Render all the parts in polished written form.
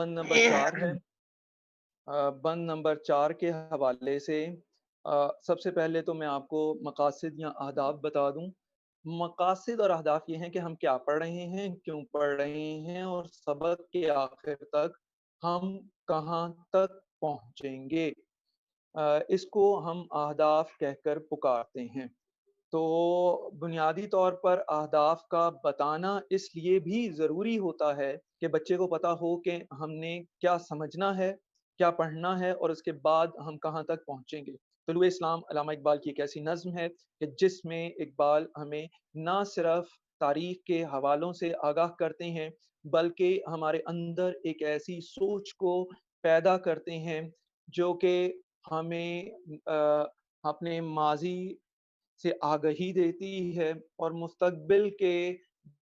बंद नंबर 4 है। बंद नंबर 4 के हवाले से सबसे पहले तो मैं आपको मकासद या अहदाफ बता दूँ। मकासद और अहदाफ ये हैं कि हम क्या पढ़ रहे हैं, क्यों पढ़ रहे हैं और सबक के आखिर तक हम कहाँ तक पहुँचेंगे। इसको हम अहदाफ कहकर पुकारते हैं। तो बुनियादी तौर पर अहदाफ का बताना इसलिए भी ज़रूरी होता है कि बच्चे को पता हो कि हमने क्या समझना है, क्या पढ़ना है और उसके बाद हम कहाँ तक पहुँचेंगे। तुलुए इस्लाम अल्लामा इकबाल की एक ऐसी नज़्म है कि जिसमें इकबाल हमें ना सिर्फ़ तारीख़ के हवालों से आगाह करते हैं, बल्कि हमारे अंदर एक ऐसी सोच को पैदा करते हैं, जो कि हमें अपने माज़ी से आगाही देती है और मुस्तक़बिल के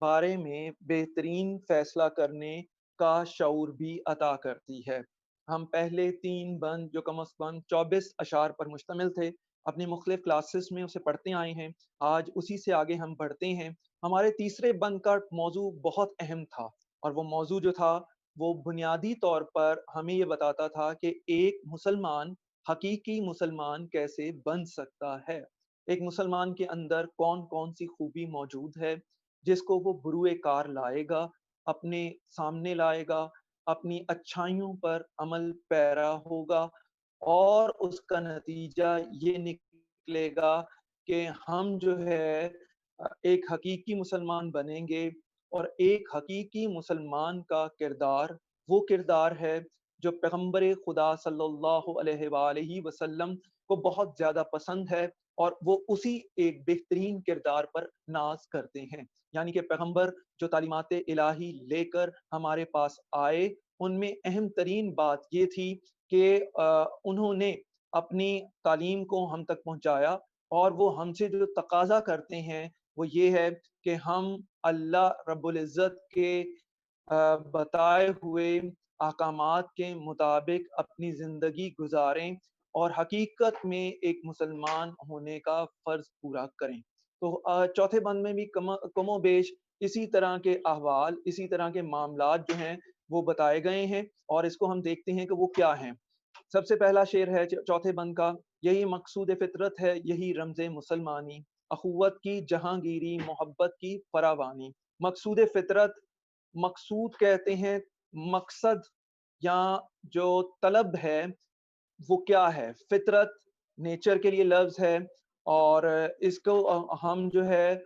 बारे में बेहतरीन फ़ैसला करने का शऊर भी अता करती है। हम पहले 3 बंद जो कम अज़ कम 24 अशार पर मुश्तमिल थे, अपनी मुख़्तलिफ़ क्लासेस में उसे पढ़ते आए हैं। आज उसी से आगे हम बढ़ते हैं। हमारे तीसरे बंद का मौज़ू बहुत अहम था और वो मौज़ू जो था, वो बुनियादी तौर पर हमें ये बताता था कि एक मुसलमान हकीकी मुसलमान कैसे बन सकता है। एक मुसलमान के अंदर कौन-कौन सी खूबी मौजूद है, जिसको वो बुरुए कार लाएगा, अपने सामने लाएगा, अपनी अच्छाइयों पर अमल पैरा होगा और उसका नतीजा ये निकलेगा कि हम जो है एक हकीकी मुसलमान बनेंगे और एक हकीकी मुसलमान का किरदार वो किरदार है जो पैगम्बर खुदा सल्लल्लाहु अलैहि वसल्लम को बहुत ज़्यादा पसंद है और वो उसी एक बेहतरीन किरदार पर नाज़ करते हैं। यानी कि पैगम्बर जो तालीमात इलाही लेकर हमारे पास आए, उनमें अहम तरीन बात ये थी कि उन्होंने अपनी तालीम को हम तक पहुँचाया और वो हमसे जो तकाज़ा करते हैं, वो ये है कि हम अल्लाह रब्बुल इज़्ज़त के बताए हुए अहकामात के मुताबिक अपनी ज़िंदगी गुज़ारें और हकीकत में एक मुसलमान होने का फ़र्ज़ पूरा करें। तो चौथे बंद में भी कमोबेश इसी तरह के अहवाल, इसी तरह के मामलात जो हैं, वो बताए गए हैं और इसको हम देखते हैं कि वो क्या हैं। सबसे पहला शेर है चौथे बंद का, यही मकसूद फ़ितरत है, यही रमज़े मुसलमानी, अख़ुवत की जहाँगीरी, मोहब्बत की फ़रावानी। मकसूद फ़ितरत, मकसूद कहते हैं मकसद या जो तलब है, वो क्या है? फ़ितरत नेचर के लिए लफ़्ज़ है और इसको हम जो है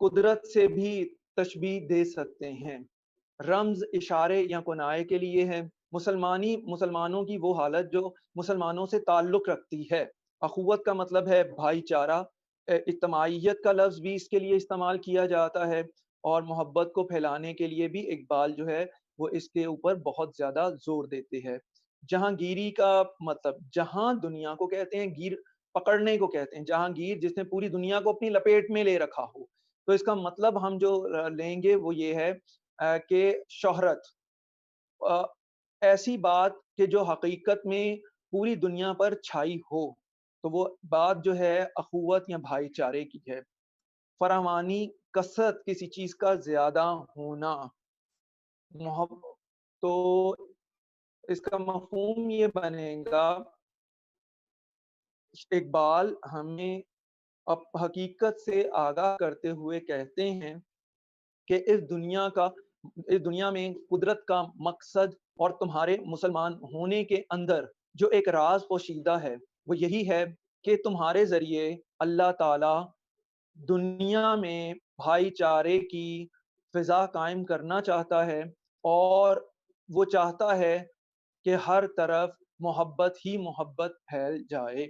कुदरत से भी तशबीह दे सकते हैं। रम्ज़ इशारे या कुनाए के लिए है। मुसलमानों की वो हालत जो मुसलमानों से ताल्लुक़ रखती है। अख़ुवत का मतलब है भाईचारा। इज्तमाइयत का लफ़्ज़ भी इसके लिए इस्तेमाल किया जाता है और मोहब्बत को फैलाने के लिए भी इक़बाल जो है, वो इसके ऊपर बहुत ज़्यादा ज़ोर देते हैं। जहाँगीरी का मतलब जहाँ दुनिया को कहते हैं, गीर पकड़ने को कहते हैं। जहाँगीर जिसने पूरी दुनिया को अपनी लपेट में ले रखा हो। तो इसका मतलब हम जो लेंगे वो ये है कि शोहरत अ, ऐसी बात कि जो हकीकत में पूरी दुनिया पर छाई हो, तो वो बात जो है अख़ुवत या भाईचारे की है। फ़रावानी कसरत किसी चीज़ का ज़्यादा होना, मोहब तो इसका मफ़हूम ये बनेगा, इक़बाल हमें हकीकत से आगाह करते हुए कहते हैं कि इस दुनिया में कुदरत का मकसद और तुम्हारे मुसलमान होने के अंदर जो एक राज़ पोशीदा है, वो यही है कि तुम्हारे ज़रिए अल्लाह ताला दुनिया में भाईचारे की फ़िज़ा कायम करना चाहता है और वो चाहता है कि हर तरफ मोहब्बत ही मोहब्बत फैल जाए।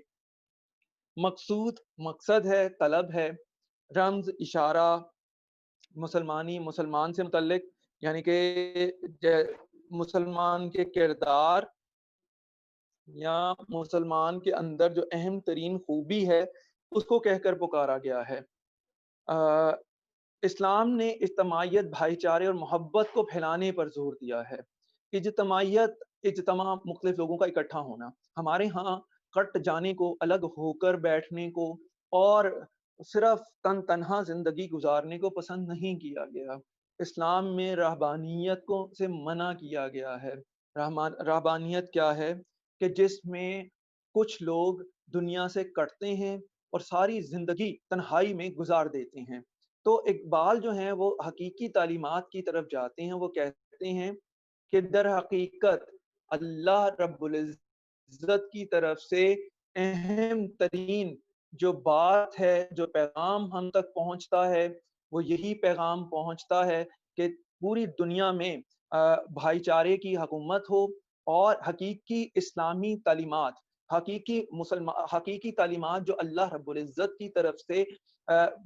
मकसूद मकसद है, तलब है, रम्ज़ इशारा मुसलमान से मुतल्लिक यानी कि ज मुसलमान के किरदार या मुसलमान के अंदर जो अहम तरीन खूबी है, उसको कहकर पुकारा गया है। अ, इस्लाम ने इज्तमाइयत, भाईचारे और मोहब्बत को फैलाने पर ज़ोर दिया है। इज्तमाइयत, इज्तमा मुख्तलिफ लोगों का इकट्ठा होना। हमारे यहाँ कट जाने को, अलग होकर बैठने को और सिर्फ़ तन-तन्हा ज़िंदगी गुज़ारने को पसंद नहीं किया गया। इस्लाम में रहबानियत को से मना किया गया है। रहबानियत क्या है? कि जिसमें कुछ लोग दुनिया से कटते हैं और सारी ज़िंदगी तन्हाई में गुज़ार देते हैं। तो इकबाल जो हैं वो हकीकी तालीमात की तरफ जाते हैं, वो कहते हैं कि दर हकीकत अल्लाह रब्बुल इज़्ज़त की तरफ से अहम तरीन जो बात है, जो पैगाम हम तक पहुँचता है, वो यही पैगाम पहुँचता है कि पूरी दुनिया में भाईचारे की हुकूमत हो और हकीकी इस्लामी तालीमात, हकीकी तालीमात जो अल्लाह रब्बुल इज़्ज़त की तरफ से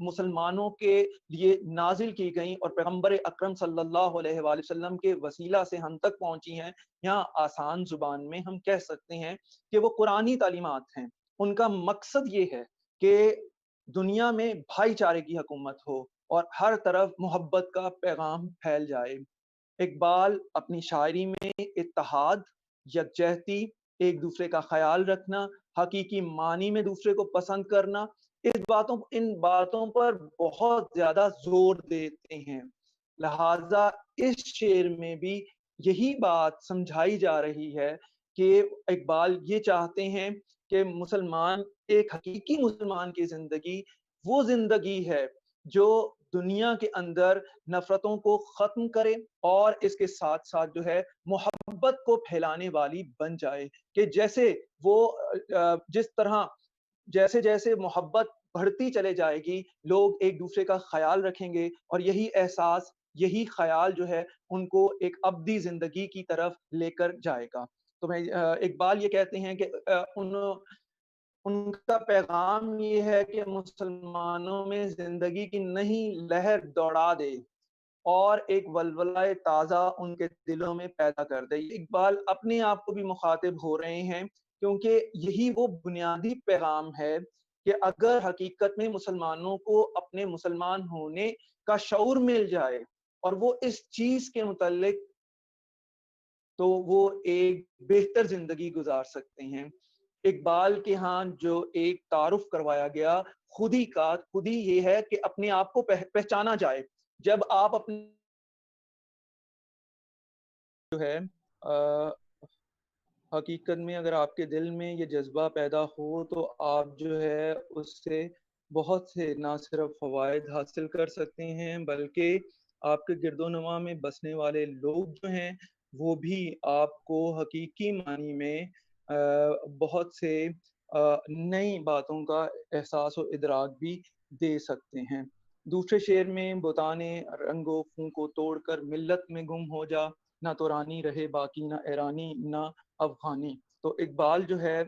मुसलमानों के लिए नाज़िल की गईं और पैगंबर अकरम सल्लल्लाहु अलैहि वसल्लम के वसीला से हम तक पहुँची हैं, यहाँ आसान ज़ुबान में हम कह सकते हैं कि वो कुरानी तालीमात हैं। उनका मकसद ये है कि दुनिया में भाईचारे की हुकूमत हो और हर तरफ मोहब्बत का पैगाम फैल जाए। इकबाल अपनी शायरी में इत्तेहाद, यकजहती, एक-दूसरे का ख़याल रखना, हकीकी मानी में दूसरे को पसंद करना, इन बातों पर बहुत ज़्यादा ज़ोर देते हैं। लिहाज़ा इस शेर में भी यही बात समझाई जा रही है कि इकबाल ये चाहते हैं कि मुसलमान एक हकीकी मुसलमान की ज़िंदगी वो ज़िंदगी है जो दुनिया के अंदर नफ़रतों को ख़त्म करे और इसके साथ-साथ जो है मोहब्बत को फैलाने वाली बन जाए कि जैसे वो जिस तरह जैसे-जैसे मोहब्बत बढ़ती चले जाएगी, लोग एक-दूसरे का ख़याल रखेंगे और यही एहसास, यही ख़याल जो है उनको एक अब्दी ज़िंदगी की तरफ लेकर जाएगा। तो इकबाल ये कहते हैं कि उनका पैगाम ये है कि मुसलमानों में ज़िंदगी की नई लहर दौड़ा दे और एक वलवला ताज़ा उनके दिलों में पैदा कर दे। इकबाल अपने आप को भी मुख़ातिब हो रहे हैं क्योंकि यही वो बुनियादी पैगाम है कि अगर हकीकत में मुसलमानों को अपने मुसलमान होने का शऊर मिल जाए और वो इस चीज़ के मुतल्लिक तो वो एक बेहतर ज़िंदगी गुज़ार सकते हैं। इकबाल के यहाँ जो एक तारुफ़ करवाया गया खुद ही ये है कि अपने आप को पहचाना जाए। जब आप अपने जो है अ, हकीकत में अगर आपके दिल में ये जज़्बा पैदा हो तो आप जो है उससे बहुत से ना सिर्फ़ फ़वाइद हासिल कर सकते हैं बल्कि आपके गिरदो-नमा में बसने वाले लोग जो हैं, वो भी आपको हकीकी मानी में बहुत से नई बातों का एहसास और इदराक भी दे सकते हैं। दूसरे शेर में बुताने रंगो फ़ू को तोड़कर मिल्लत में गुम हो जा, ना तो रानी रहे बाकी ना ऐरानी ना अफ़गानी। तो इकबाल जो है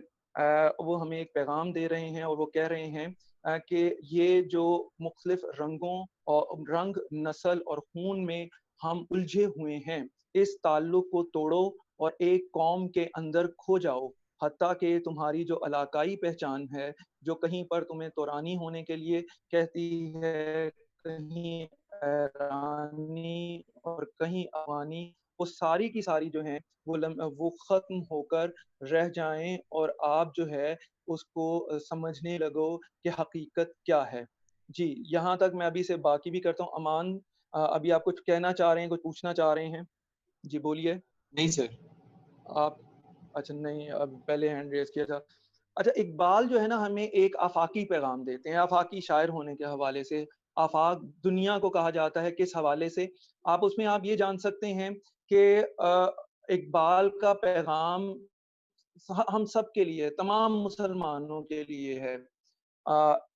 वो हमें एक पैगाम दे रहे हैं और वो कह रहे हैं कि ये जो मुख्तलिफ रंग, नस्ल और खून में हम उलझे हुए हैं, इस ताल्लुक को तोड़ो और एक कौम के अंदर खो जाओ। हत्ता कि तुम्हारी जो इलाकाई पहचान है, जो कहीं पर तुम्हें तोरानी होने के लिए कहती है, कहीं ऐरानी और कहीं अवानी, वो सारी की सारी जो हैं वो ख़त्म होकर रह जाएँ और आप जो है उसको समझने लगो कि हकीकत क्या है। जी, यहाँ तक मैं अभी से बाकी भी करता हूँ। अमान अभी आप कुछ कहना चाह रहे हैं, कुछ पूछना चाह रहे हैं? जी, बोलिए। नहीं सर। आप अच्छा नहीं, अब पहले हैंड रेज़ किया था। अच्छा, इकबाल जो है ना हमें एक आफ़ाकी पैगाम देते हैं, आफ़ाकी शायर होने के हवाले से। आफ़ाक दुनिया को कहा जाता है किस हवाले से? आप ये जान सकते हैं कि इकबाल का पैगाम हम सब के लिए, तमाम मुसलमानों के लिए है।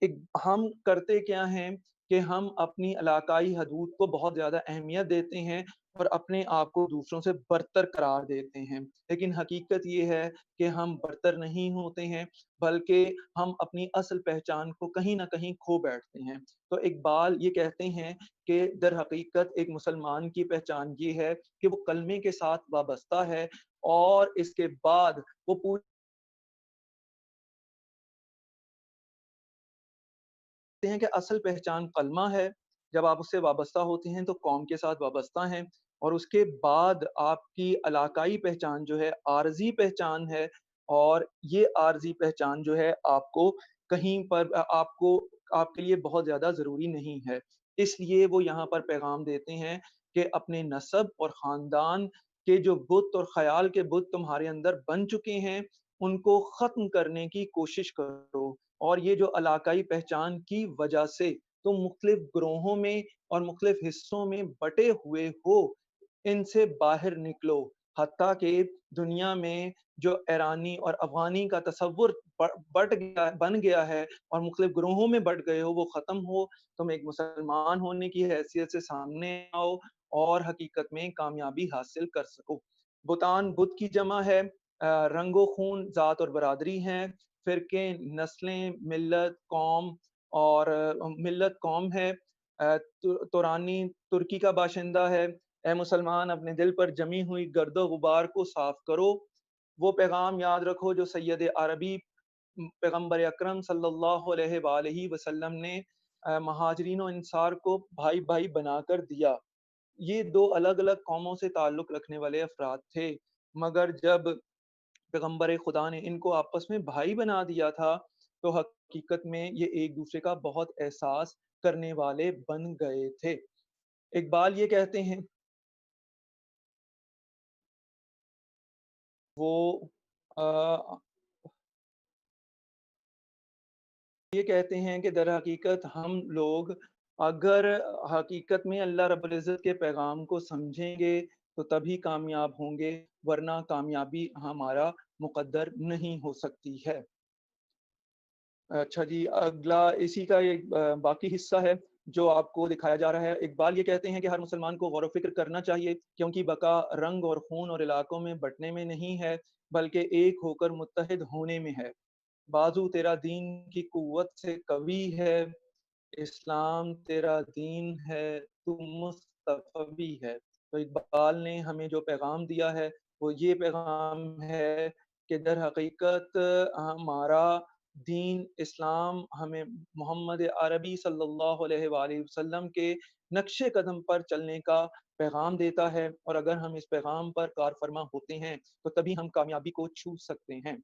एक हम करते क्या हैं कि हम अपनी इलाकाई हदूद को बहुत ज़्यादा अहमियत देते हैं और अपने आप को दूसरों से बरतर करार देते हैं। लेकिन हकीकत ये है कि हम बरतर नहीं होते हैं, बल्कि हम अपनी असल पहचान को कहीं न कहीं खो बैठते हैं। तो इकबाल ये कहते हैं कि दर हकीकत एक मुसलमान की पहचान ये है कि वो कलमे के साथ वाबस्ता है और इसके बाद वो पूरी हैं कि असल पहचान कलमा है, जब आप उससे वाबस्ता होते हैं तो कौम के साथ वाबस्ता हैं और उसके बाद आपकी इलाकाई पहचान जो है आर्ज़ी पहचान है और ये आर्ज़ी पहचान जो है आपको कहीं पर आपको आपके लिए बहुत ज़्यादा ज़रूरी नहीं है। इसलिए वो यहाँ पर पैगाम देते हैं کہ اپنے نسب اور خاندان کے جو بت اور خیال کے بت تمہارے اندر بن چکے ہیں ان کو ختم کرنے کی کوشش کرو، اور یہ جو علاقائی پہچان کی وجہ سے تم مختلف گروہوں میں اور مختلف حصوں میں بٹے ہوئے ہو، ان سے باہر نکلو۔ حتیٰ کہ دنیا میں جو ایرانی اور افغانی کا تصور بن گیا ہے اور مختلف گروہوں میں بٹ گئے ہو، وہ ختم ہو، تم ایک مسلمان ہونے کی حیثیت سے سامنے آؤ اور حقیقت میں کامیابی حاصل کر سکو۔ بتان بت کی جمع ہے، رنگ و خون، ذات اور برادری ہیں، فرقے، نسلیں، ملت، قوم، اور ملت قوم ہے۔ تورانی ترکی کا باشندہ ہے۔ اے مسلمان، اپنے دل پر جمی ہوئی گرد و غبار کو صاف کرو۔ وہ پیغام یاد رکھو جو سید عربی پیغمبر اکرم صلی اللہ علیہ وآلہ وسلم نے مہاجرین و انصار کو بھائی بھائی بنا کر دیا۔ یہ دو الگ الگ قوموں سے تعلق رکھنے والے افراد تھے، مگر جب پیغمبر خدا نے ان کو آپس میں بھائی بنا دیا تھا تو حقیقت میں یہ ایک دوسرے کا بہت احساس کرنے والے بن گئے تھے۔ اقبال یہ کہتے ہیں، وہ یہ کہتے ہیں کہ در حقیقت ہم لوگ اگر حقیقت میں اللہ رب العزت کے پیغام کو سمجھیں گے تو تبھی کامیاب ہوں گے، ورنہ کامیابی ہمارا مقدر نہیں ہو سکتی ہے۔ اچھا جی، اگلا اسی کا ایک باقی حصہ ہے جو آپ کو دکھایا جا رہا ہے۔ اقبال یہ کہتے ہیں کہ ہر مسلمان کو غور و فکر کرنا چاہیے، کیونکہ بقا رنگ اور خون اور علاقوں میں بٹنے میں نہیں ہے، بلکہ ایک ہو کر متحد ہونے میں ہے۔ بازو تیرا دین کی قوت سے قوی ہے، اسلام تیرا دین ہے، تو مصطفی ہے۔ تو اقبال نے ہمیں جو پیغام دیا ہے وہ یہ پیغام ہے کہ در حقیقت ہمارا دین اسلام ہمیں محمد عربی صلی اللہ علیہ وآلہ وسلم کے نقش قدم پر چلنے کا پیغام دیتا ہے، اور اگر ہم اس پیغام پر کار فرما ہوتے ہیں تو تبھی ہم کامیابی کو چھو سکتے ہیں۔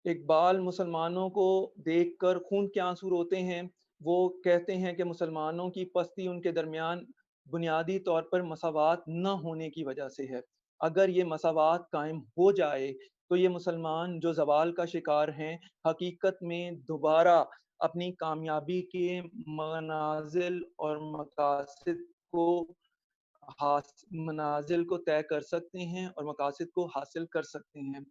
اقبال مسلمانوں کو دیکھ کر خون کے آنسو روتے ہیں۔ وہ کہتے ہیں کہ مسلمانوں کی پستی ان کے درمیان بنیادی طور پر مساوات نہ ہونے کی وجہ سے ہے۔ اگر یہ مساوات قائم ہو جائے تو یہ مسلمان جو زوال کا شکار ہیں حقیقت میں دوبارہ اپنی کامیابی کے منازل اور مقاصد کو منازل کو طے کر سکتے ہیں اور مقاصد کو حاصل کر سکتے ہیں۔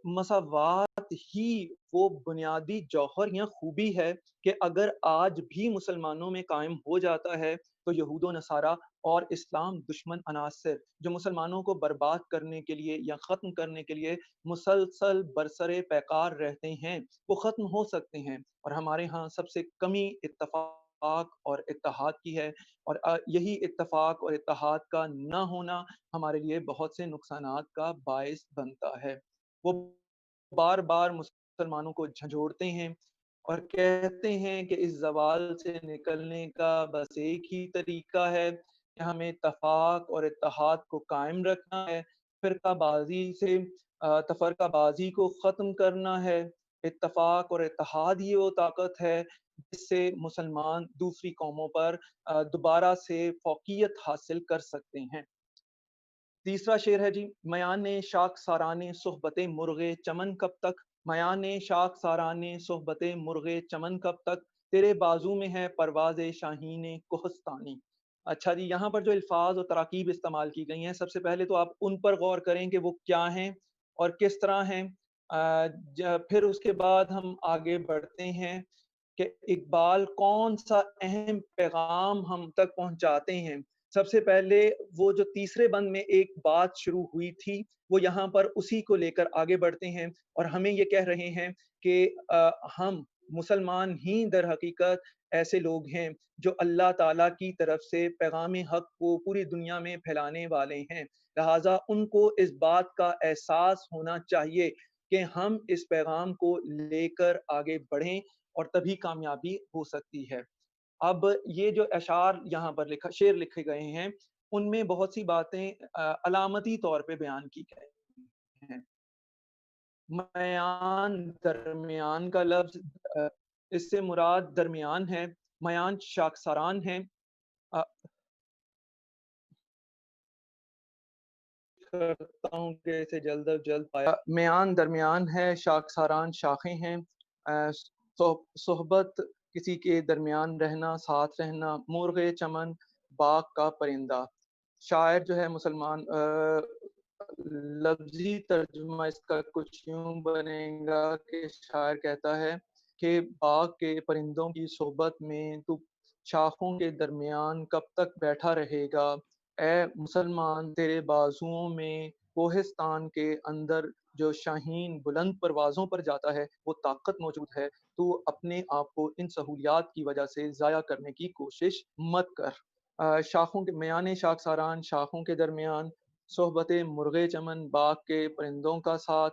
مساوات ہی وہ بنیادی جوہر یا خوبی ہے کہ اگر آج بھی مسلمانوں میں قائم ہو جاتا ہے تو یہود و نصارہ اور اسلام دشمن عناصر جو مسلمانوں کو برباد کرنے کے لیے یا ختم کرنے کے لیے مسلسل برسر پیکار رہتے ہیں، وہ ختم ہو سکتے ہیں۔ اور ہمارے ہاں سب سے کمی اتفاق اور اتحاد کی ہے، اور یہی اتفاق اور اتحاد کا نہ ہونا ہمارے لیے بہت سے نقصانات کا باعث بنتا ہے۔ وہ بار بار مسلمانوں کو جھنجھوڑتے ہیں اور کہتے ہیں کہ اس زوال سے نکلنے کا بس ایک ہی طریقہ ہے کہ ہمیں اتفاق اور اتحاد کو قائم رکھنا ہے، تفرقہ بازی کو ختم کرنا ہے۔ اتفاق اور اتحاد ہی وہ طاقت ہے جس سے مسلمان دوسری قوموں پر دوبارہ سے فوقیت حاصل کر سکتے ہیں۔ تیسرا شعر ہے جی، میان شاخ سارانے صحبت مرغ چمن کب تک، میان شاخ سارانے صحبت مرغ چمن کب تک، تیرے بازو میں ہے پرواز شاہین کوہستانی۔ اچھا جی، یہاں پر جو الفاظ اور تراکیب استعمال کی گئی ہیں، سب سے پہلے تو آپ ان پر غور کریں کہ وہ کیا ہیں اور کس طرح ہیں۔ پھر اس کے بعد ہم آگے بڑھتے ہیں کہ اقبال کون سا اہم پیغام ہم تک پہنچاتے ہیں۔ سب سے پہلے وہ جو تیسرے بند میں ایک بات شروع ہوئی تھی وہ یہاں پر اسی کو لے کر آگے بڑھتے ہیں، اور ہمیں یہ کہہ رہے ہیں کہ ہم مسلمان ہی در حقیقت ایسے لوگ ہیں جو اللہ تعالیٰ کی طرف سے پیغام حق کو پوری دنیا میں پھیلانے والے ہیں، لہٰذا ان کو اس بات کا احساس ہونا چاہیے کہ ہم اس پیغام کو لے کر آگے بڑھیں اور تبھی کامیابی ہو سکتی ہے۔ اب یہ جو اشعار یہاں پر شعر لکھے گئے ہیں ان میں بہت سی باتیں علامتی طور پہ بیان کی گئی ہیں۔ میان، درمیان کا لفظ، اس سے مراد درمیان ہے۔ मयान शाकसारान हैं। अ, करता हूँ कि इसे जल्द अज़ जल्द पाया मयान दरमियान है, शाखसारान शाखें हैं। सोहबत किसी के दरमियान रहना, साथ रहना, मुर्ग़ चमन, बाग का परिंदा। शायर जो है मुसलमान लफ्ज़ी तर्जुमा इसका कुछ यूँ बनेगा कि शायर कहता है कि बाग के परिंदों की सोहबत में तू शाखों के दरमियान कब तक बैठा रहेगा? ए मुसलमान तेरे बाजुओं में कोहिस्तान के अंदर जो शाहीन बुलंद परवाज़ों पर जाता है, वो ताकत मौजूद है। तू अपने आप को इन सहूलियात की वजह से ज़ाया करने की कोशिश मत कर। शाखों के मयाने शाखसारान शाखों के दरमियान, सोहबते मुर्ग़े चमन बाग के परिंदों का साथ,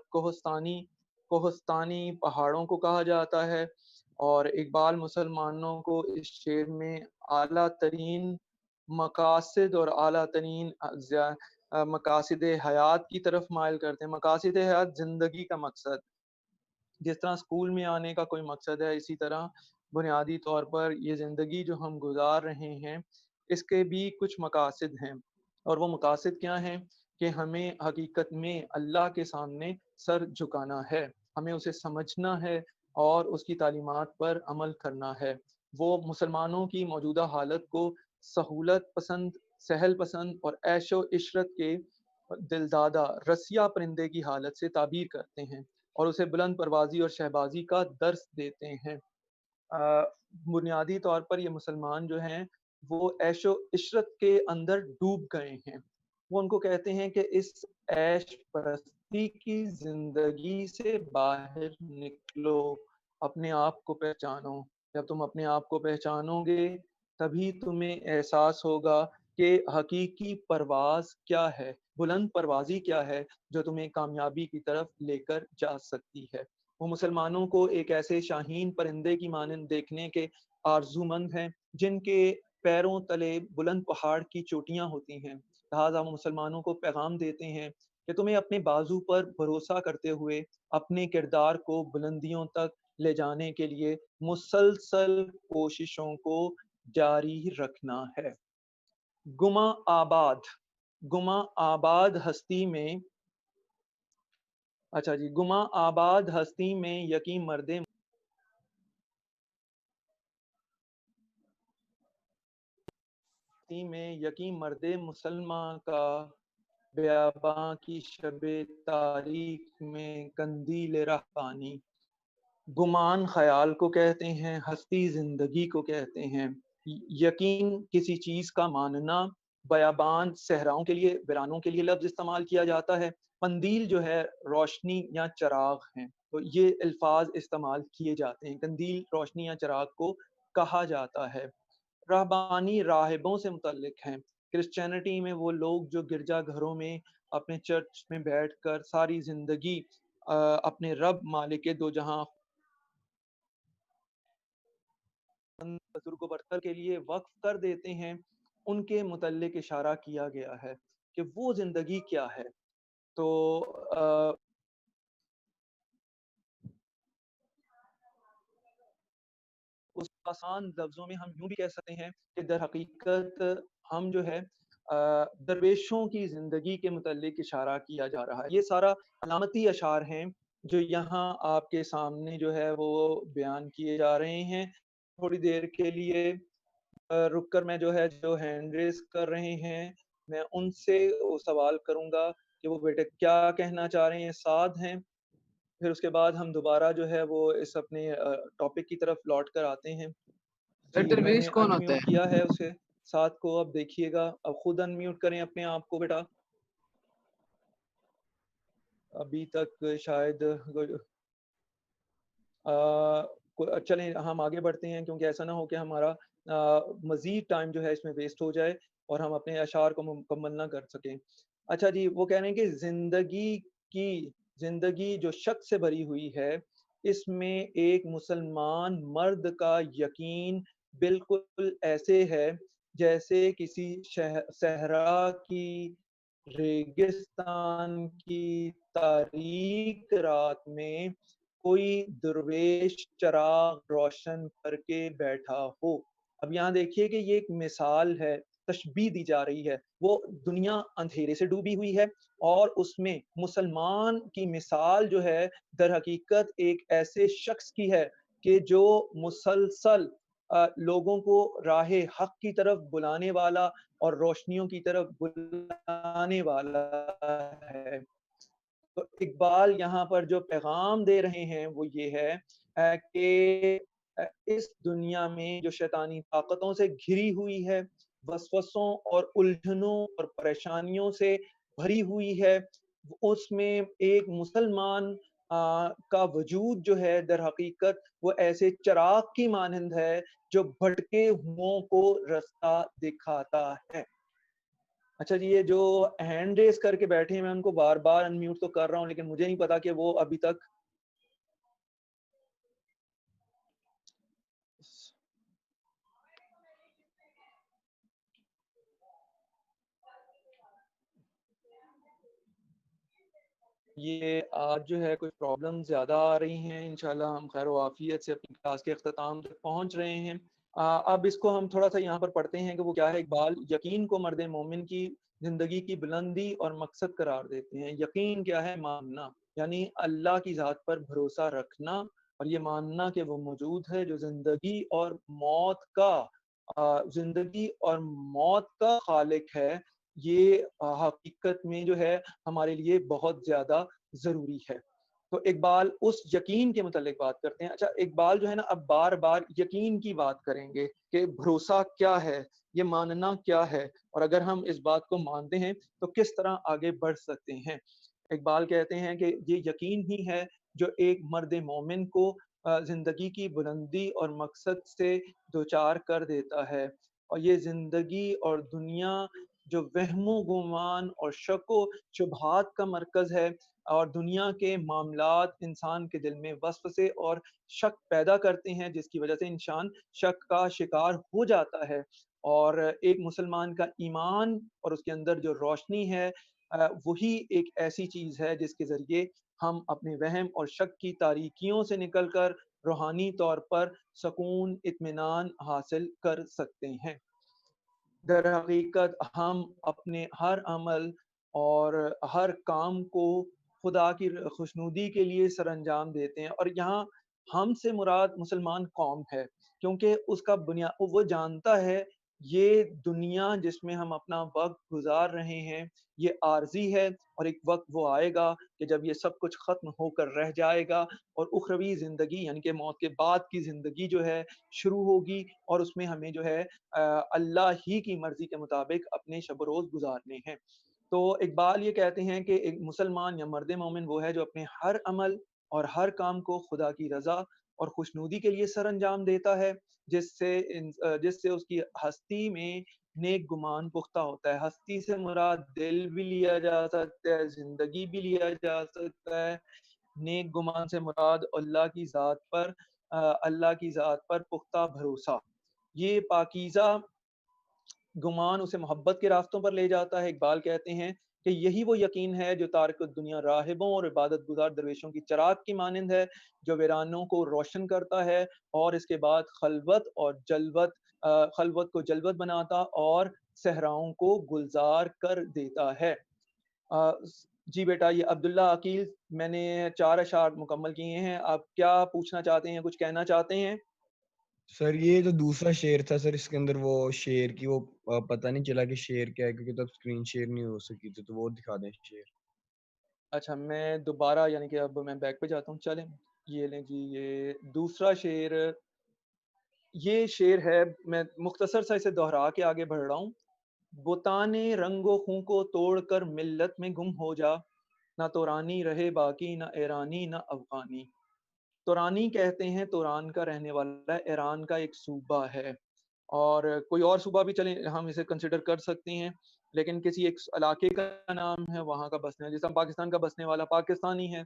कोहस्तानी पहाड़ों को कहा जाता है। और इकबाल मुसलमानों को इस शेर में आला तरीन मकासिद और आला तरीन मकासिद हयात की तरफ माइल करते हैं। मकासिद हयात ज़िंदगी का मकसद, जिस तरह स्कूल में आने का कोई मकसद है, इसी तरह बुनियादी तौर पर ये ज़िंदगी जो हम गुज़ार रहे हैं, इसके भी कुछ मकासिद हैं। और वो मकासिद क्या हैं कि हमें हकीकत में अल्लाह के सामने सर झुकाना है, हमें उसे समझना है और उसकी तालीमात पर अमल करना है। वो मुसलमानों की मौजूदा हालत को सहूलत पसंद, सहल पसंद और ऐशो-इशरत के दिलदादा रसिया परिंदे की हालत से ताबीर करते हैं और उसे बुलंद परवाज़ी और शहबाज़ी का दर्स देते हैं। बुनियादी तौर पर ये मुसलमान जो हैं, वो ऐशो-इशरत के अंदर डूब गए हैं। वो उनको कहते हैं कि इस ऐश परस्ती की ज़िंदगी से बाहर निकलो, अपने आप को पहचानो। जब तुम अपने आप को पहचानोगे, तभी तुम्हें एहसास होगा कि हकीकी परवाज़ क्या है, बुलंद परवाज़ी क्या है, जो तुम्हें कामयाबी की तरफ लेकर जा सकती है। वो मुसलमानों को एक ऐसे शाहीन परिंदे की मानंद देखने के आरज़ूमंद हैं, जिनके पैरों तले बुलंद पहाड़ की चोटियाँ होती हैं। लिहाज़ा वो मुसलमानों को पैगाम देते हैं कि तुम्हें अपने बाज़ू पर भरोसा करते हुए अपने किरदार को बुलंदियों तक ले जाने के लिए मुसलसल कोशिशों को जारी रखना है। गुमा आबाद, गुमा आबाद हस्ती में अच्छा जी, गुमा आबाद हस्ती में यकीन मर्दे में यकीन मर्दे मुसलमान का बियाबां की शबे तारीख में कंदील रहबानी। गुमान ख़याल को कहते हैं, हस्ती ज़िंदगी को कहते हैं। यकीन किसी चीज़ का मानना, बयाबान सहराओं के लिए, वीरानों के लिए लफ़्ज़ इस्तेमाल किया जाता है। कंदील जो है रोशनी या चिराग हैं, तो ये अल्फ़ाज़ इस्तेमाल किए जाते हैं। कंदील रोशनी या चिराग को कहा जाता है। रहबानी राहिबों से मुतल्लिक हैं। क्रिश्चियनिटी में वो लोग जो गिरजाघरों में अपने चर्च में बैठकर सारी ज़िंदगी अपने रब मालिक दो जहां बुजुर्ग बरतर के लिए वक्फ कर देते हैं, उनके मुतल्लिक इशारा किया गया है कि वो ज़िंदगी क्या है। तो उस आसान लफ्ज़ों में हम यूँ भी कह सकते हैं कि दर हकीकत हम जो है दरवेशों की ज़िंदगी के मुतल्लिक इशारा किया जा रहा है। ये सारा अलामती अशार हैं, जो यहाँ आपके सामने जो है वो बयान किए जा रहे हैं। थोड़ी देर के लिए रुक कर मैं जो है जो हैंड रेज़ कर रहे हैं, मैं उनसे वो सवाल करूँगा कि वो बेटे क्या कहना चाह रहे हैं, साध हैं। फिर उसके बाद हम दोबारा जो है वो इस अपने टॉपिक की तरफ लौट कर आते हैं। जी, दरवेश मैंने कौन होता अनम्यूट है? किया है उसे, साथ को अब देखिएगा। अब खुद अनम्यूट करें अपने आप को बेटा। अभी तक शायद अ, चलें हम आगे बढ़ते हैं, क्योंकि ऐसा ना हो कि हमारा मज़ीद टाइम जो है इसमें वेस्ट हो जाए और हम अपने अशार को मुकम्मल ना कर सकें। अच्छा जी, वो कह रहे हैं कि ज़िंदगी जो शक से भरी हुई है, इसमें एक मुसलमान मर्द का यकीन बिल्कुल ऐसे है, जैसे किसी सहरा की रेगिस्तान की तारीक रात में कोई दरवेश चिराग रोशन करके बैठा हो। اب یہاں دیکھیے کہ یہ ایک مثال ہے، تشبیہ دی جا رہی ہے، وہ دنیا اندھیرے سے ڈوبی ہوئی ہے اور اس میں مسلمان کی مثال جو ہے در حقیقت ایک ایسے شخص کی ہے کہ جو مسلسل لوگوں کو راہ حق کی طرف بلانے والا اور روشنیوں کی طرف بلانے والا ہے۔ تو اقبال یہاں پر جو پیغام دے رہے ہیں وہ یہ ہے کہ اس دنیا میں جو شیطانی طاقتوں سے گھری ہوئی ہے، وسوسوں اور الجھنوں اور پریشانیوں سے بھری ہوئی ہے، اس میں ایک مسلمان کا وجود جو ہے در حقیقت وہ ایسے چراغ کی مانند ہے جو بھٹکے ہوئوں کو رستہ دکھاتا ہے۔ اچھا جی، یہ جو ہینڈ ریز کر کے بیٹھے ہیں میں ان کو بار بار انمیوٹ تو کر رہا ہوں لیکن مجھے نہیں پتا کہ وہ ابھی تک یہ آج جو ہے کچھ پرابلم زیادہ آ رہی ہیں، انشاءاللہ ہم خیر و عافیت سے اپنی کلاس کے اختتام تک پہنچ رہے ہیں۔ اب اس کو ہم تھوڑا سا یہاں پر پڑھتے ہیں کہ وہ کیا ہے۔ اقبال یقین کو مرد مومن کی زندگی کی بلندی اور مقصد قرار دیتے ہیں۔ یقین کیا ہے؟ ماننا، یعنی اللہ کی ذات پر بھروسہ رکھنا اور یہ ماننا کہ وہ موجود ہے جو زندگی اور موت کا خالق ہے۔ یہ حقیقت میں جو ہے ہمارے لیے بہت زیادہ ضروری ہے۔ تو اقبال اس یقین کے متعلق بات کرتے ہیں۔ اچھا، اقبال جو ہے نا اب بار بار یقین کی بات کریں گے کہ بھروسہ کیا ہے، یہ ماننا کیا ہے، اور اگر ہم اس بات کو مانتے ہیں تو کس طرح آگے بڑھ سکتے ہیں۔ اقبال کہتے ہیں کہ یہ یقین ہی ہے جو ایک مرد مومن کو زندگی کی بلندی اور مقصد سے دوچار کر دیتا ہے، اور یہ زندگی اور دنیا جو وہم و گمان اور شک و شبہات کا مرکز ہے، اور دنیا کے معاملات انسان کے دل میں وسوسے اور شک پیدا کرتے ہیں جس کی وجہ سے انسان شک کا شکار ہو جاتا ہے۔ اور ایک مسلمان کا ایمان اور اس کے اندر جو روشنی ہے وہی ایک ایسی چیز ہے جس کے ذریعے ہم اپنے وہم اور شک کی تاریکیوں سے نکل کر روحانی طور پر سکون اطمینان حاصل کر سکتے ہیں۔ در حقیقت ہم اپنے ہر عمل اور ہر کام کو خدا کی خوشنودی کے لیے سر انجام دیتے ہیں، اور یہاں ہم سے مراد مسلمان قوم ہے، کیونکہ اس کا وہ جانتا ہے یہ دنیا جس میں ہم اپنا وقت گزار رہے ہیں یہ عارضی ہے، اور ایک وقت وہ آئے گا کہ جب یہ سب کچھ ختم ہو کر رہ جائے گا اور اخروی زندگی یعنی کہ موت کے بعد کی زندگی جو ہے شروع ہوگی، اور اس میں ہمیں جو ہے اللہ ہی کی مرضی کے مطابق اپنے شب و روز گزارنے ہیں۔ تو اقبال یہ کہتے ہیں کہ ایک مسلمان یا مرد مومن وہ ہے جو اپنے ہر عمل اور ہر کام کو خدا کی رضا اور خوشنودی کے لیے سر انجام دیتا ہے، جس سے اس کی ہستی میں نیک گمان پختہ ہوتا ہے۔ ہستی سے مراد دل بھی لیا جا سکتا ہے، زندگی بھی لیا جا سکتا ہے۔ نیک گمان سے مراد اللہ کی ذات پر پختہ بھروسہ۔ یہ پاکیزہ گمان اسے محبت کے راستوں پر لے جاتا ہے۔ اقبال کہتے ہیں کہ یہی وہ یقین ہے جو تارک الدنیا راہبوں اور عبادت گزار درویشوں کی چراغ کی مانند ہے، جو ویرانوں کو روشن کرتا ہے اور اس کے بعد خلوت کو جلوت بناتا اور صحراؤں کو گلزار کر دیتا ہے۔ جی بیٹا، یہ عبداللہ عقیل، میں نے 4 اشعار مکمل کیے ہیں، آپ کیا پوچھنا چاہتے ہیں، کچھ کہنا چاہتے ہیں؟ سر یہ جو دوسرا شعر تھا سر، اس کے اندر وہ شعر کی وہ پتہ نہیں چلا کہ شعر کیا ہے، کیونکہ تب اسکرین شیئر نہیں ہو سکی تھی، تو وہ دکھا دیں شعر۔ اچھا، میں دوبارہ یعنی کہ اب میں بیک پہ جاتا ہوں، چلیں یہ لیں جی، یہ دوسرا شعر، یہ شعر ہے، میں مختصر سا اسے دہرا کے آگے بڑھ رہا ہوں۔ بتانے رنگ و خوں کو توڑ کر ملت میں گم ہو جا، نہ تورانی رہے باقی، نہ ایرانی نہ افغانی۔ تورانی کہتے ہیں توران کا رہنے والا ایران کا ایک صوبہ ہے، اور کوئی اور صوبہ بھی چلیں ہم اسے کنسیڈر کر سکتے ہیں، لیکن کسی ایک علاقے کا نام ہے، وہاں کا بسنے والا، جیسے ہم پاکستان کا بسنے والا پاکستانی ہے،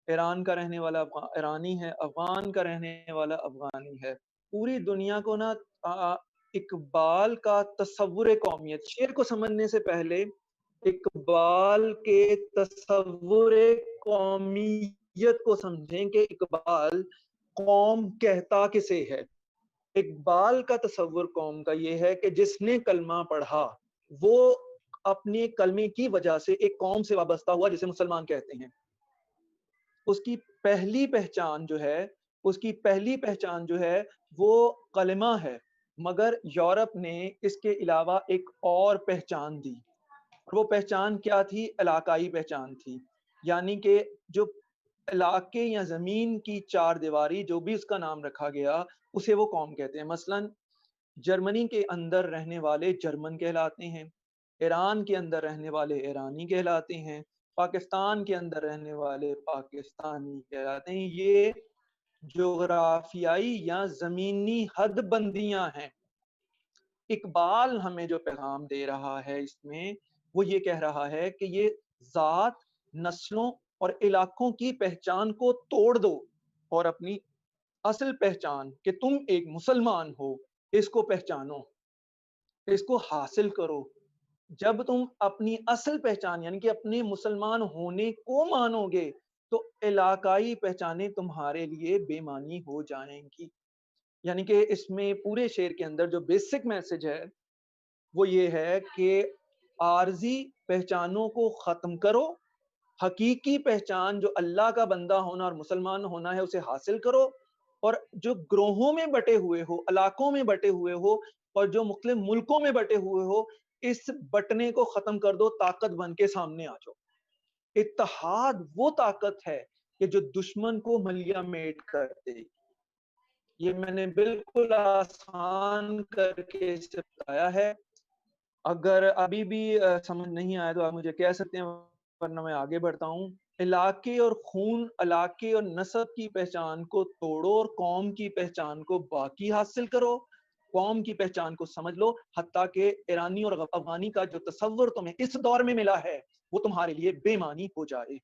ایران کا رہنے والا ایرانی ہے، افغان کا رہنے والا افغانی ہے۔ پوری دنیا کو نا اقبال کا تصور قومیت، شعر کو سمجھنے سے پہلے اقبال کے تصور قومیت کو سمجھیں کہ اقبال قوم کہتا کسے ہے۔ اقبال کا تصور قوم کا یہ ہے کہ جس نے کلمہ پڑھا وہ اپنے کلمے کی وجہ سے ایک قوم سے وابستہ ہوا جسے مسلمان کہتے ہیں. اس کی پہلی پہچان جو ہے اس کی پہلی پہچان جو ہے وہ کلمہ ہے، مگر یورپ نے اس کے علاوہ ایک اور پہچان دی. وہ پہچان کیا تھی؟ علاقائی پہچان تھی. یعنی کہ جو علاقے یا زمین کی چار دیواری جو بھی اس کا نام رکھا گیا اسے وہ قوم کہتے ہیں. مثلاً جرمنی کے اندر رہنے والے جرمن کہلاتے ہیں، ایران کے اندر رہنے والے ایرانی کہلاتے ہیں، پاکستان کے اندر رہنے والے پاکستانی کہلاتے ہیں. یہ جغرافیائی یا زمینی حد بندیاں ہیں. اقبال ہمیں جو پیغام دے رہا ہے اس میں وہ یہ کہہ رہا ہے کہ یہ ذات، نسلوں اور علاقوں کی پہچان کو توڑ دو اور اپنی اصل پہچان کہ تم ایک مسلمان ہو اس کو پہچانو، اس کو حاصل کرو. جب تم اپنی اصل پہچان یعنی کہ اپنے مسلمان ہونے کو مانو گے تو علاقائی پہچانیں تمہارے لیے بے معنی ہو جائیں گی. یعنی کہ اس میں پورے شعر کے اندر جو بیسک میسج ہے وہ یہ ہے کہ عارضی پہچانوں کو ختم کرو، حقیقی پہچان جو اللہ کا بندہ ہونا اور مسلمان ہونا ہے اسے حاصل کرو، اور جو گروہوں میں بٹے ہوئے ہو، علاقوں میں بٹے ہوئے ہو اور جو مختلف ملکوں میں بٹے ہوئے ہو اس بٹنے کو ختم کر دو، طاقت بن کے سامنے آ جاؤ. اتحاد وہ طاقت ہے کہ جو دشمن کو ملیا میٹ کر دے. یہ میں نے بالکل آسان کر کے اسے بتایا ہے. اگر ابھی بھی سمجھ نہیں آیا تو آپ مجھے کہہ سکتے ہیں ورنہ میں آگے بڑھتا ہوں. علاقے اور خون، علاقے اور نسب کی پہچان کو توڑو اور قوم کی پہچان کو باقی حاصل کرو. قوم کی پہچان کو سمجھ لو، حتیٰ کہ ایرانی اور افغانی کا جو تصور تمہیں اس دور میں ملا ہے وہ تمہارے لیے بے معنی ہو جائے.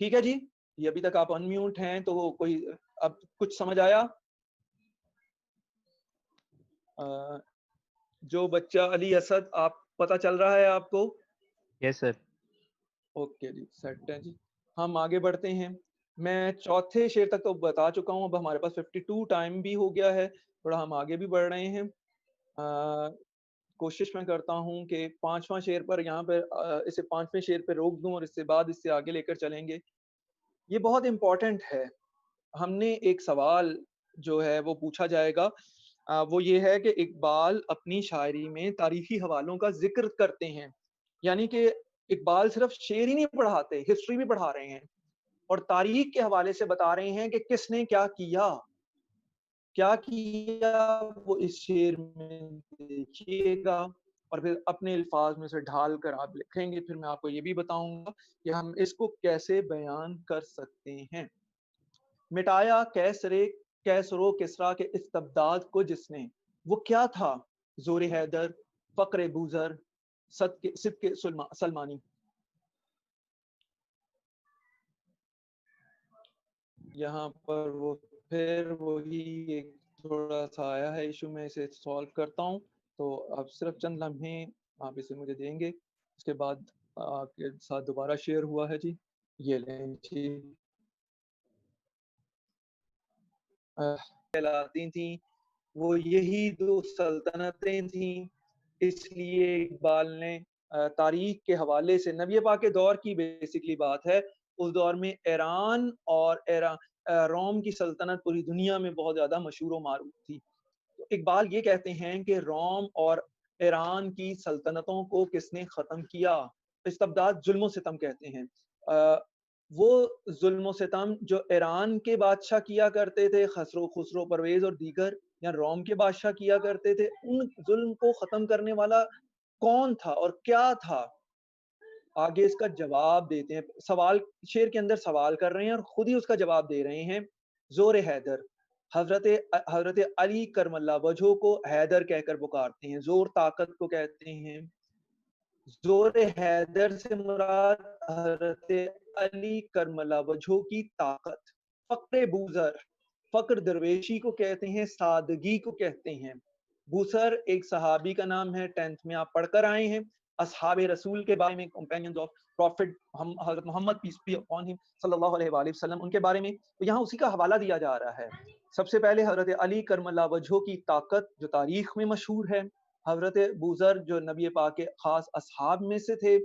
ٹھیک ہے جی، یہ ابھی تک آپ ان میوٹ ہیں تو کوئی اب کچھ سمجھ آیا؟ جو بچہ علی اسد، آپ پتہ چل رہا ہے آپ کو؟ یس سر. اوکے جی، سیٹ ہے جی. ہم آگے بڑھتے ہیں. میں چوتھے شعر تک تو بتا چکا ہوں، اب ہمارے پاس 52 ٹائم بھی ہو گیا ہے، تھوڑا ہم آگے بھی بڑھ رہے ہیں. کوشش میں کرتا ہوں کہ پانچواں شعر پر یہاں پہ اسے پانچویں شعر پہ روک دوں اور اس سے بعد اس سے آگے لے کر چلیں گے. یہ بہت امپورٹنٹ ہے. ہم نے ایک سوال جو ہے وہ پوچھا جائے گا، وہ یہ ہے کہ اقبال اپنی شاعری میں تاریخی حوالوں کا ذکر کرتے ہیں. یعنی کہ اقبال صرف شعر ہی نہیں پڑھاتے، ہسٹری بھی پڑھا رہے ہیں اور تاریخ کے حوالے سے بتا رہے ہیں کہ کس نے کیا کیا وہ اس شعر میں دیکھیے گا اور پھر اپنے الفاظ میں سے ڈھال کر آپ لکھیں گے. پھر میں آپ کو یہ بھی بتاؤں گا کہ ہم اس کو کیسے بیان کر سکتے ہیں. مٹایا کیسرو کسرا کے استبداد کو جس نے، وہ کیا تھا؟ زور حیدر، فقر بوزر، صدق سلمانی. یہاں پر وہ پھر وہی ایک تھوڑا سا آیا ہے ایشو، میں اسے سالو کرتا ہوں تو اب صرف چند لمحے آپ اسے مجھے دیں گے. اس کے بعد آپ کے ساتھ دوبارہ شیئر ہوا ہے جی، یہ لیں جی. کہلاتی تھیں وہ یہی دو سلطنتیں تھیں. اس لیے اقبال نے تاریخ کے حوالے سے نبی پاک کے دور کی بیسکلی بات ہے، اس دور میں ایران اور روم کی سلطنت پوری دنیا میں بہت زیادہ مشہور و معروف تھی. تو اقبال یہ کہتے ہیں کہ روم اور ایران کی سلطنتوں کو کس نے ختم کیا؟ استبداد، ظلم و ستم کہتے ہیں. وہ ظلم و ستم جو ایران کے بادشاہ کیا کرتے تھے، خسرو پرویز اور دیگر، یا روم کے بادشاہ کیا کرتے تھے، ان ظلم کو ختم کرنے والا کون تھا اور کیا تھا؟ آگے اس کا جواب دیتے ہیں. سوال شعر کے اندر سوال کر رہے ہیں اور خود ہی اس کا جواب دے رہے ہیں. زور حیدر، حضرت علی کرم اللہ وجہہ کو حیدر کہہ کر پکارتے ہیں. زور طاقت کو کہتے ہیں. زور حیدر سے مراد حضرت علی کرم اللہ وجہہ کی طاقت. فقر بوزر، فقر درویشی کو کہتے ہیں، سادگی کو کہتے ہیں. بوسر ایک صحابی کا نام ہے، 10th میں آپ پڑھ کر آئے ہیں. असहाब रसूल के बारे में, कंपेनियंस ऑफ प्रॉफिट हम हज़रत Mohammad peace be upon him सल्लल्लाहु अलैहि वसल्लम, उनके बारे में, तो यहाँ उसी का हवाला दिया जा रहा है। सबसे पहले हज़रत अली करमल्लाहु वजहू की ताकत जो तारीख में मशहूर है, हज़रत अबू ज़र जो नबी पाक के ख़ास असहाब में से थे,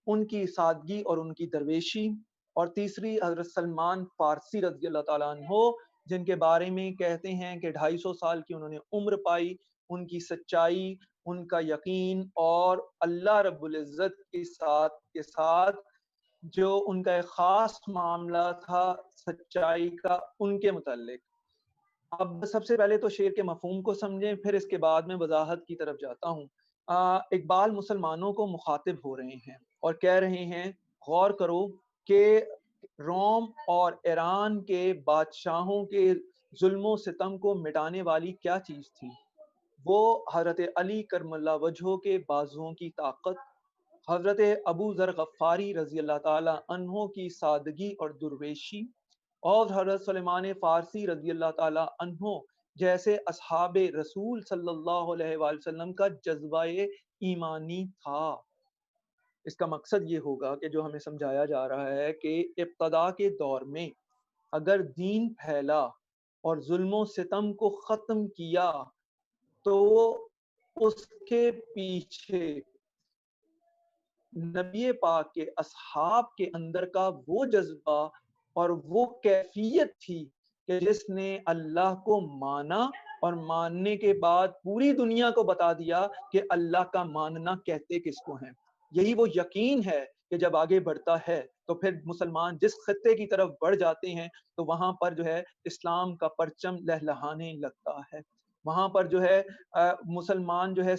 उनकी सादगी और उनकी दरवेशी, और तीसरी हज़रत सलमान फ़ारसी रज़ी अल्लाह ताला अन्हो, जिनके बारे में कहते हैं कि 250 साल की उन्होंने उम्र पाई, उनकी सच्चाई, उनका यकीन और अल्लाह रब्बुल इज़्ज़त के साथ जो उनका एक ख़ास मामला था सच्चाई का, उनके मुतल्लिक़। अब सबसे पहले तो शेर के मफ़हूम को समझें, फिर इसके बाद मैं वज़ाहत की तरफ जाता हूँ। इक़बाल मुसलमानों को मुख़ातिब हो रहे हैं और कह रहे हैं, गौर करो कि रोम और ईरान के बादशाहों के ज़ुल्म-ओ-सितम को मिटाने वाली क्या चीज़ थी? वो हज़रत अली करमल्लाहु वजहू के बाजुओं की ताकत, हज़रत अबू ज़र गफ़ारी रज़ी अल्लाह ताला अन्हो की सादगी और दुर्वेशी, और हज़रत सुलेमान फ़ारसी रज़ी अल्लाह ताला अन्हो जैसे असहाबे रसूल सल्लल्लाहु अलैहि वसल्लम का जज़्बा-ए ईमानी था। इसका मकसद ये होगा कि जो हमें समझाया जा रहा है कि इब्तिदा के दौर में अगर दीन फैला और ज़ुल्म-ओ-सितम को ख़त्म किया, तो उसके पीछे नबी पाक के असहाब के अंदर का वो जज़्बा और वो कैफ़ियत थी कि जिसने अल्लाह को माना और मानने के बाद पूरी दुनिया को बता दिया कि अल्लाह का मानना कहते किसको हैं। यही वो यकीन है कि जब आगे बढ़ता है, तो फिर मुसलमान जिस खित्ते की तरफ बढ़ जाते हैं, तो वहाँ पर जो है इस्लाम का परचम लहलहाने लगता है। वहाँ पर जो है मुसलमान जो है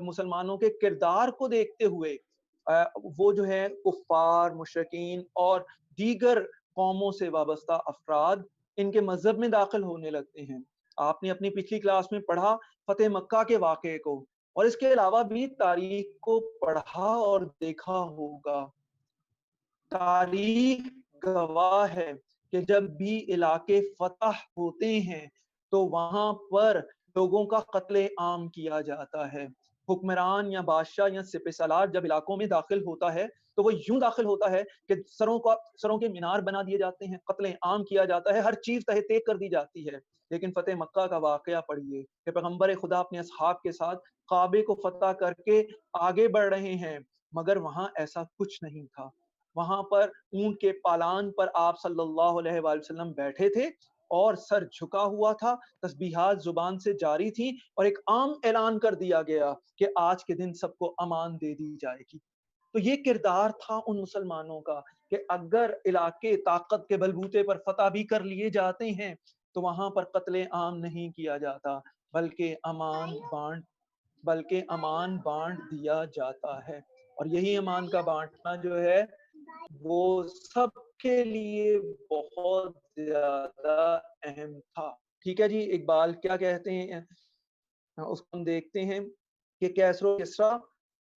मुसलमानों के किरदार को देखते हुए वो जो है कुफ़ार, मुशरिकीन और दीगर कौमों से वाबस्ता अफ़राद इनके मज़हब में दाख़िल होने लगते हैं। आपने अपनी पिछली क्लास में पढ़ा फ़तेह मक्का के वाक़ये को, और इसके अलावा भी तारीख़ को पढ़ा और देखा होगा। तारीख गवाह है कि जब भी इलाके फ़तह होते हैं, तो वहाँ पर लोगों का कत्ले-आम किया जाता है। हुक्मरान या बादशाह या सिपहसालार जब इलाकों में दाखिल होता है, तो वो यूँ दाखिल होता है कि सरों के मीनार बना दिए जाते हैं, कत्ले-आम किया जाता है, हर चीज़ तहे-तेग कर दी जाती है। लेकिन फ़तेह मक्का का वाक़या पढ़िए कि पैगम्बर खुदा अपने असहाब के साथ काबे को फ़तह करके आगे बढ़ रहे हैं, मगर वहाँ ऐसा कुछ नहीं था। वहाँ पर ऊँट के पालान पर आप सल्लल्लाहु अलैहि वसल्लम बैठे थे और सर झुका हुआ था, तस्बीहात ज़ुबान से जारी थी और एक आम ऐलान कर दिया गया कि आज के दिन सबको अमान दे दी जाएगी। तो ये किरदार था उन मुसलमानों का कि अगर इलाके ताकत के बलबूते पर फ़तह भी कर लिए जाते हैं, तो वहाँ पर कत्ले-आम नहीं किया जाता, बल्कि अमान बाँट दिया जाता है। और यही अमान का बाँटना जो है, वो सबके लिए बहुत ज़्यादा अहम था। ठीक है जी, इकबाल क्या कहते हैं उसको हम देखते हैं कि कैसरो किस्रा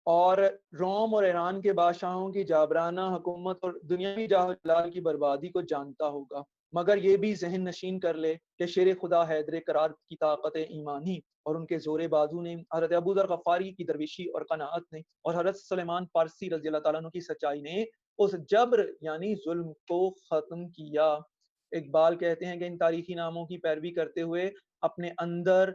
और रोम और ईरान के बादशाहों की जाबराना हुकूमत और दुनियावी जाह-ओ-जलाल की बर्बादी को जानता होगा, मगर ये भी ज़हन नशीन कर ले कि शेर खुदा हैदर करार की ताकत ईमानी और उनके ज़ोरे बाजू ने, हज़रत अबू ज़र गफ़ारी की दरवेशी और क़नाअत ने, और हज़रत सुलेमान फ़ारसी रज़ी अल्लाह तआला अन्हु की सच्चाई ने उस जब्र यानी ज़ुल्म को ख़त्म किया। इकबाल कहते हैं कि इन तारीख़ी नामों की पैरवी करते हुए अपने अंदर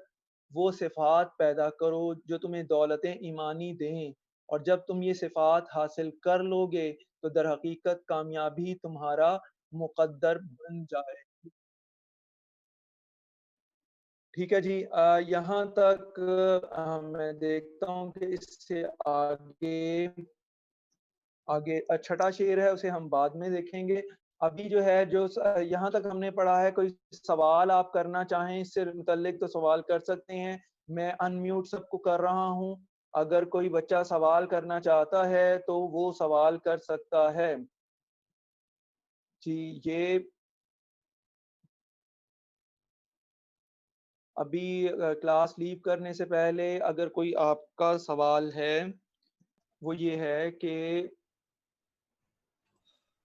वो सिफ़ात पैदा करो जो तुम्हें दौलतें ईमानी दें, और जब तुम ये सिफ़ात हासिल कर लोगे, तो दर हकीकत कामयाबी तुम्हारा मुक़द्दर बन जाए। ठीक है जी, यहाँ तक मैं देखता हूँ कि इससे आगे आगे छठा शेर है, उसे हम बाद में देखेंगे। अभी जो है जो यहाँ तक हमने पढ़ा है, कोई सवाल आप करना चाहें इससे मुतल्लिक तो सवाल कर सकते हैं। मैं अनम्यूट सबको कर रहा हूँ। अगर कोई बच्चा सवाल करना चाहता है, तो वो सवाल कर सकता है। जी, ये अभी क्लास लीव करने से पहले अगर कोई आपका सवाल है, वो ये है कि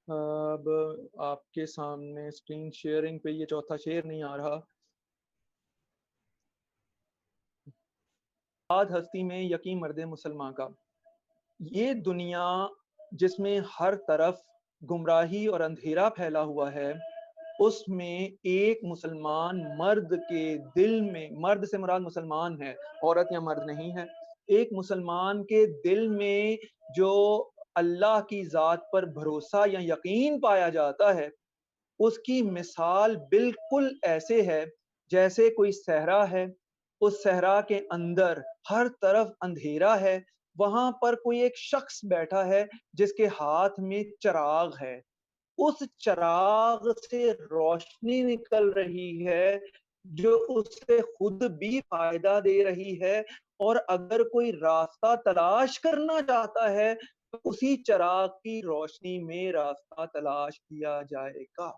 अब आपके सामने स्क्रीन शेयरिंग पे ये चौथा शेर नहीं आ रहा। बाद हस्ती में यकीन मर्द मुसलमान का। یہ دنیا جس میں ہر طرف گمراہی اور اندھیرا پھیلا ہوا ہے، اس میں ایک مسلمان مرد کے دل میں، مرد سے مراد مسلمان ہے، عورت یا مرد نہیں ہے، ایک مسلمان کے دل میں جو اللہ کی ذات پر بھروسہ یا یقین پایا جاتا ہے، اس کی مثال بالکل ایسے ہے جیسے کوئی صحرا ہے، اس صحرا کے اندر ہر طرف اندھیرا ہے، وہاں پر کوئی ایک شخص بیٹھا ہے جس کے ہاتھ میں چراغ ہے، اس چراغ سے روشنی نکل رہی ہے جو اسے خود بھی فائدہ دے رہی ہے، اور اگر کوئی راستہ تلاش کرنا چاہتا ہے تو اسی چراغ کی روشنی میں راستہ تلاش کیا جائے گا۔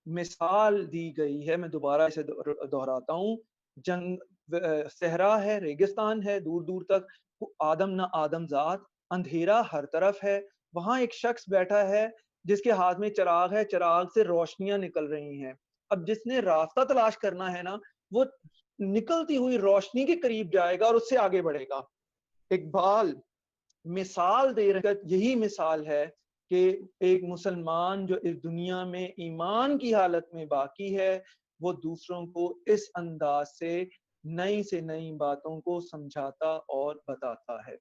مثال دی گئی ہے، میں دوبارہ اسے دہراتا ہوں، جنگ صحرا ہے، ریگستان ہے، دور دور تک آدم نہ آدم ذات، اندھیرا ہر طرف ہے، وہاں ایک شخص بیٹھا ہے جس کے ہاتھ میں چراغ ہے، چراغ سے روشنیاں نکل رہی ہیں۔ اب جس نے راستہ تلاش کرنا ہے نا، وہ نکلتی ہوئی روشنی کے قریب جائے گا اور اس سے آگے بڑھے گا۔ اقبال مثال دے رہے، یہی مثال ہے کہ ایک مسلمان جو اس دنیا میں ایمان کی حالت میں باقی ہے، وہ دوسروں کو اس انداز سے نئی باتوں کو سمجھاتا اور بتاتا ہے۔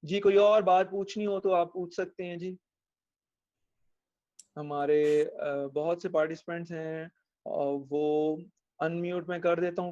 جی کوئی اور بات پوچھنی ہو تو آپ پوچھ سکتے ہیں جی۔ ہمارے بہت سے پارٹیسپینٹس ہیں، وہ ان میوٹ میں کر دیتا ہوں۔